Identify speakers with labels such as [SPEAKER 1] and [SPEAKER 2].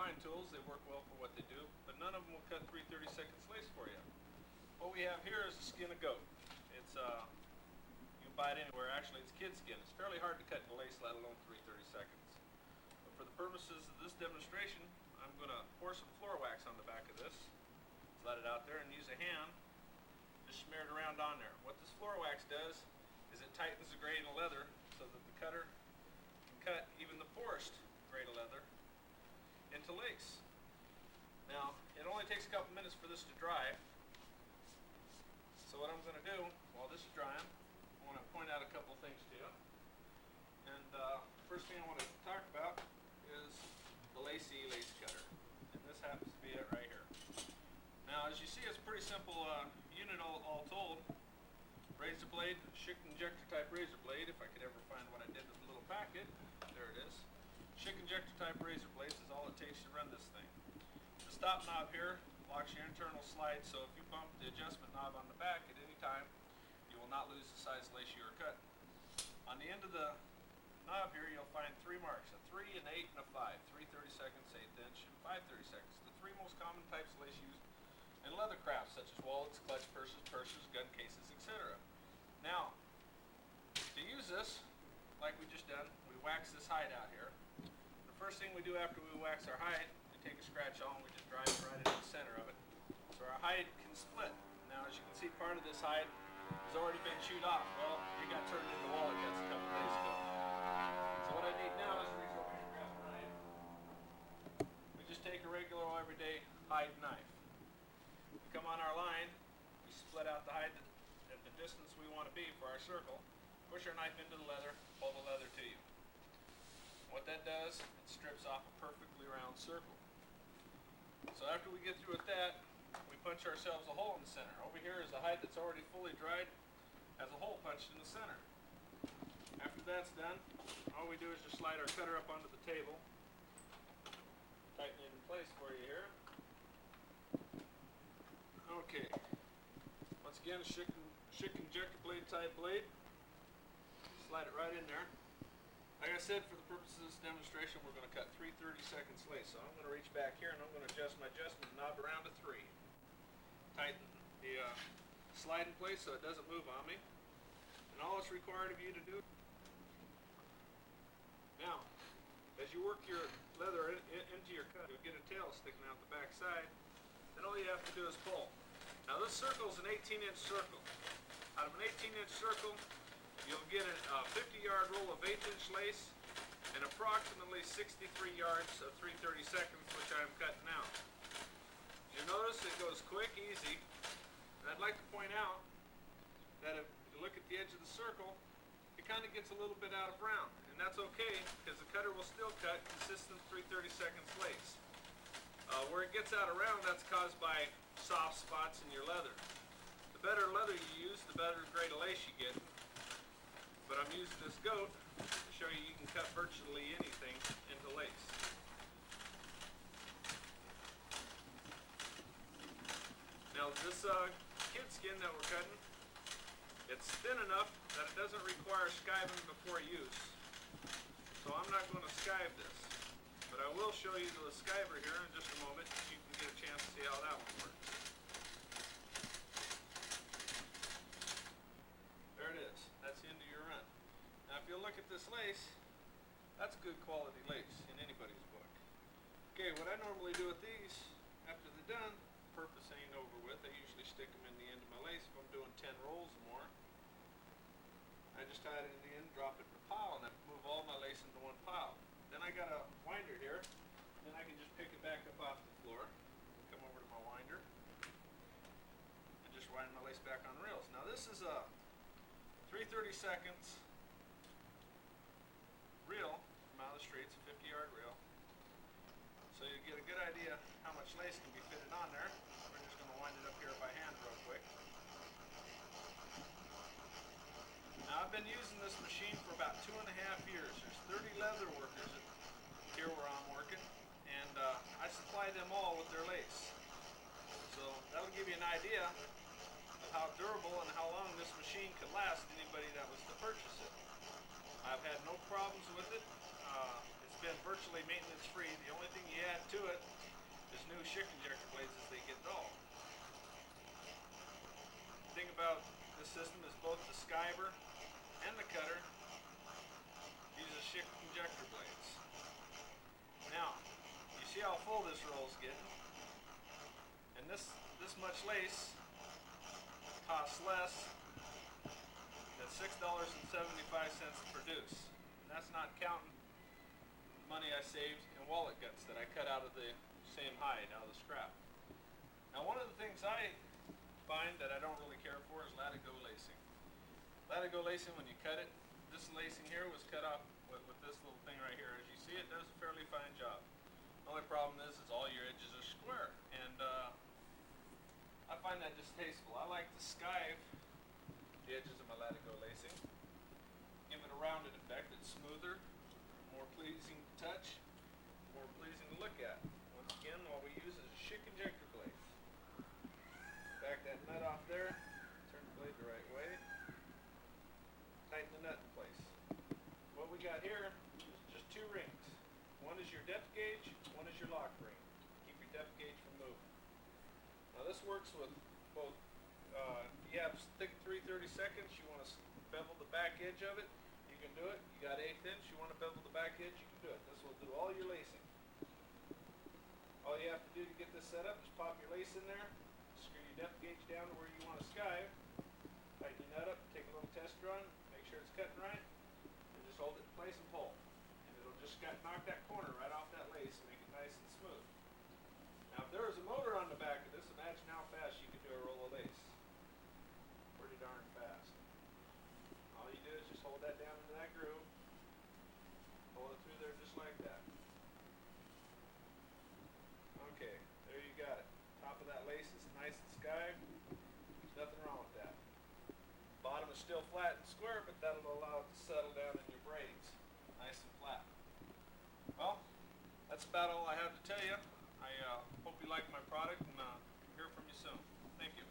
[SPEAKER 1] fine tools, they work well for what they do, but none of them will cut 3/32 lace for you. What we have here is the skin of goat. It's you can buy it anywhere. Actually, it's kid skin. It's fairly hard to cut into lace, let alone 3/32. But for the purposes of this demonstration, I'm going to pour some floor wax on the back of this, let it out there, and use a hand, just smear it around on there. What this floor wax does is it tightens the grade of leather so that the cutter can cut even the poorest grade of leather into lace. Now, it only takes a couple minutes for this to dry. So what I'm going to do while this is drying, I want to point out a couple things to you. And first thing I want to talk about is the Lacey lace cutter. And this happens to be it right here. Now, as you see, it's a pretty simple unit all told. Razor blade, Schick injector type razor blade, if I could ever find what I did with the little packet. There it is. Schick injector type razor blades is all it takes to run this thing. The stop knob here locks your internal slide, so if you bump the adjustment knob on the back at any time, you will not lose the size lace you are cutting. On the end of the knob here, you'll find three marks, a 3, an 8, and a 5. 3/32, 1/8 inch, and 5/32. The three most common types of lace used in leather crafts, such as wallets, clutch purses, gun cases, etc. Now, to use this, like we just done, we wax this hide out here. The first thing we do after we wax our hide, we take a scratch awl and we just drive it right into the center of it, so our hide can split. Now, as you can see, part of this hide has already been chewed off. Well, it got turned into wallet guts a couple days ago. So what I need now is to reach over here and grab a knife. We just take a regular, everyday hide knife. We come on our line, we split out the hide at the distance we want to be for our circle, push our knife into the leather, pull the leather to you. What that does, it strips off a perfectly round circle. So after we get through with that, we punch ourselves a hole in the center. Over here is a hide that's already fully dried, has a hole punched in the center. After that's done, all we do is just slide our cutter up onto the table, tighten it in place for you here. Okay, once again, a Schick injector blade type blade. Slide it right in there. Like I said, for the purposes of this demonstration, we're going to cut 3/32 lace. So I'm going to reach back here and I'm going to adjust my adjustment knob around to 3. Tighten the slide in place so it doesn't move on me. And all it's required of you to do. Now, as you work your leather into your cut, you'll get a tail sticking out the back side. Then all you have to do is pull. Now this circle is an 18-inch circle. Out of an 18-inch circle, you'll get a 50-yard roll of 1/8-inch lace and approximately 63 yards of 3/32, which I'm cutting now. You'll notice it goes quick, easy, and I'd like to point out that if you look at the edge of the circle, it kind of gets a little bit out of round, and that's okay because the cutter will still cut consistent 3/32 lace. Where it gets out of round, that's caused by soft spots in your leather. The better leather you use, the better grade of lace you get. But I'm using this goat to show you can cut virtually anything into lace. Now this kid skin that we're cutting, it's thin enough that it doesn't require skiving before use. So I'm not going to skive this. But I will show you the skiver here in just a moment so you can get a chance to see how that one works. There it is. That's the end of your run. Now if you look at this lace, that's good quality lace in anybody's book. Okay, what I normally do with these, after they're done, purpose ain't over with. I usually stick them in the end of my lace if I'm doing 10 rolls or more. I just tie it in the end, drop it in a pile, and I move all my lace into one pile. Then I got a winder here, and then I can just pick it back up off the floor, come over to my winder, and just wind my lace back on rails. Now this is a 3/32 reel from out of the street. It's a 50-yard reel. So you get a good idea how much lace can be fitted on there. We're just going to wind it up here by hand real quick. Now I've been using this machine for about 2.5 years. There's 30 leather workers here where I'm working, and I supply them all with their lace. So that'll give you an idea of how durable and how long this machine could last anybody that was to purchase it. I've had no problems with it. It's been virtually maintenance free. The only thing you add to it is new shift injector blades as they get dull. The thing about this system is both the skiver and the cutter uses shift injector blades. Now, you see how full this roll's getting, and this much lace costs less than $6.75 to produce. And that's not counting the money I saved in wallet guts that I cut out of the same hide, out of the scrap. Now, one of the things I find that I don't really care for is latigo lacing. Latigo lacing, when you cut it, this lacing here was cut off with this little thing right here. As you see, it does a fairly fine job. The only problem is all your edges are square, and I find that distasteful. I like to skive the edges of my latigo lacing, give it a rounded effect. It's smoother, more pleasing to touch, more pleasing to look at. Once again, all we use is a shift injector blade. Back that nut off there, turn the blade the right way, tighten the nut in place. What we got here is just two rings. One is your depth gauge, one is your lock ring. Keep your depth gauge from moving. Now this works with both, you have thick 3/32, you want to bevel the back edge of it, you can do it. You got 1/8 inch, you want to bevel the back edge, you can do it. This will do all your lacing. All you have to do to get this set up is pop your lace in there, screw your depth gauge down to where you want to skive, tighten your nut up, take a little test run, make sure it's cutting right, and just hold it in place and pull. And it'll just knock that corner right off that lace and make it nice and smooth. Now if there was a motor on the back of this, imagine how fast you could do a roll of lace. Pretty darn fast. All you do is just hold that down into that groove, pull it through there just like that. Okay, there you got it. Top of that lace is nice and skived. There's nothing wrong with that. Bottom is still flat and square, but that'll allow it to settle down in your braids nice and flat. Well, that's about all I have to tell you. I hope you like my product, and hear from you soon. Thank you.